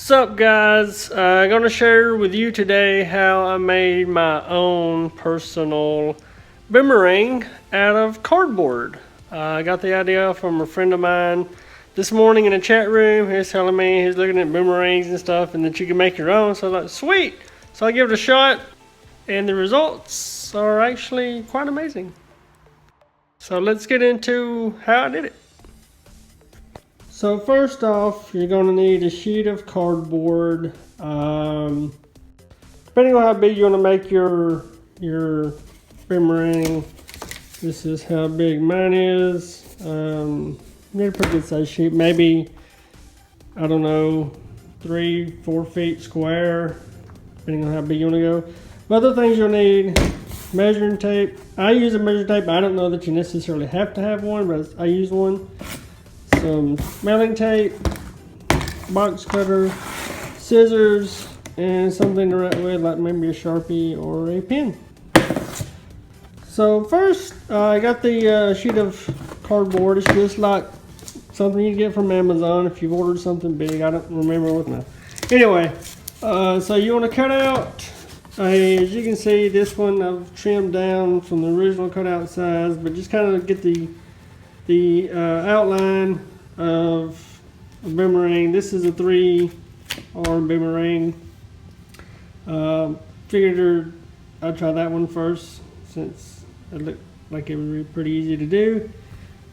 What's up, guys? I'm going to share with you today how I made my own personal boomerang out of cardboard. I got the idea from a friend of mine this morning in a chat room. He was telling me he's looking at boomerangs and stuff and that you can make your own. So I was like, sweet! So I give it a shot and the results are actually quite amazing. So let's get into how I did it. So first off, you're going to need a sheet of cardboard. Depending on how big you want to make your boomerang, this is how big mine is. Need a pretty good size sheet, maybe, I don't know, 3-4 feet square, depending on how big you want to go. Other things you'll need: measuring tape. I use a measuring tape. I don't know that you necessarily have to have one, but I use one. Some mailing tape, box cutter, scissors, and something to write with, like maybe a Sharpie or a pen. So first, I got the sheet of cardboard. It's just like something you get from Amazon if you've ordered something big. I don't remember what now. Anyway, so you want to cut out, as you can see, this one I've trimmed down from the original cutout size, but just kind of get the outline of a boomerang. This is a 3-arm boomerang. Figured I'd try that one first since it looked like it would be pretty easy to do.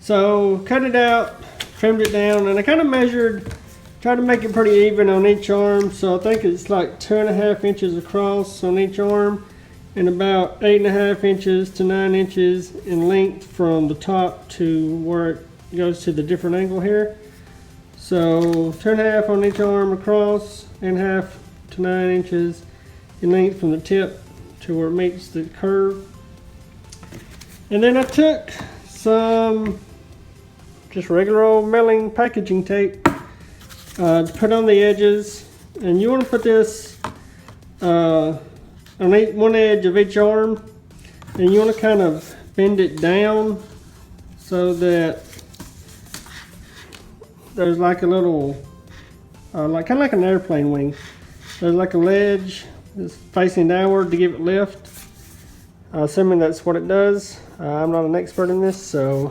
So cut it out, trimmed it down, and I kind of measured, tried to make it pretty even on each arm. So I think it's like 2.5 inches across on each arm, and about 8.5 inches to 9 inches in length from the top to where it goes to the different angle here. So 2.5 on each arm across, and 1/2 to 9 inches in length from the tip to where it meets the curve. And then I took some just regular old mailing packaging tape to put on the edges, and you want to put this on one edge of each arm, and you want to kind of bend it down so that there's like a little, kind of like an airplane wing. There's like a ledge that's facing downward to give it lift. Assuming that's what it does. I'm not an expert in this, so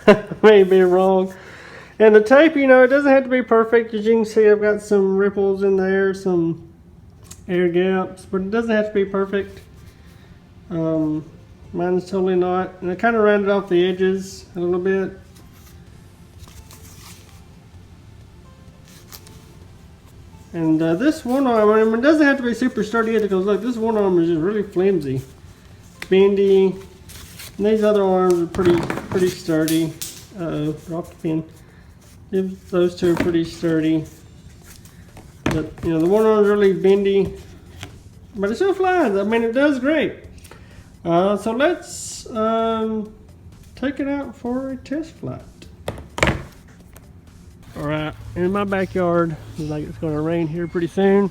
I may be wrong. And the tape, you know, it doesn't have to be perfect. As you can see, I've got some ripples in there, some air gaps, but it doesn't have to be perfect. Mine's totally not. And I kind of rounded off the edges a little bit. And this one arm, I mean, it doesn't have to be super sturdy either, because look, this one arm is just really flimsy, bendy. And these other arms are pretty sturdy. Drop the pin. Those two are pretty sturdy. But you know, the one arm's really bendy, but it still flies. I mean, it does great. So let's take it out for a test flight. Alright, in my backyard, looks like it's going to rain here pretty soon.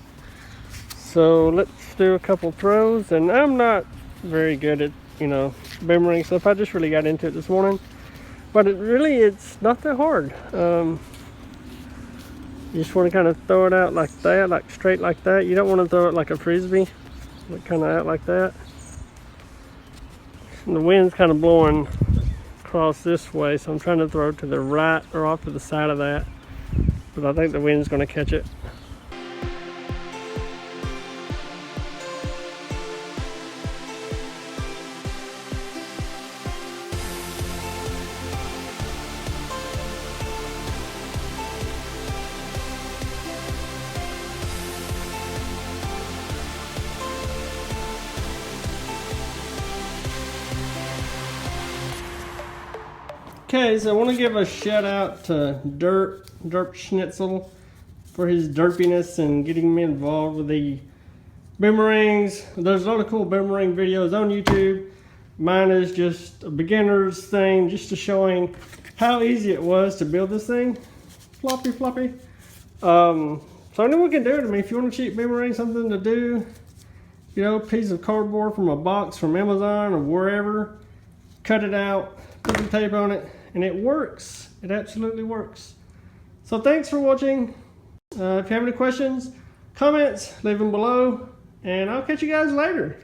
So let's do a couple throws, and I'm not very good at, you know, boomerang stuff. I just really got into it this morning. But it's not that hard. You just want to kind of throw it out like that, like straight like that. You don't want to throw it like a frisbee, like kind of out like that. And the wind's kind of blowing across this way, so I'm trying to throw it to the right or off to the side of that. But I think the wind's going to catch it. Okay, so I want to give a shout out to Derp Schnitzel for his derpiness and getting me involved with the boomerangs. There's a lot of cool boomerang videos on YouTube. Mine is just a beginner's thing, just to showing how easy it was to build this thing. Floppy. So anyone can do it. I mean, if you want a cheap boomerang, something to do, you know, piece of cardboard from a box from Amazon or wherever, cut it out, put some tape on it, and it works. It absolutely works. So thanks for watching. If you have any questions, comments, leave them below, and I'll catch you guys later.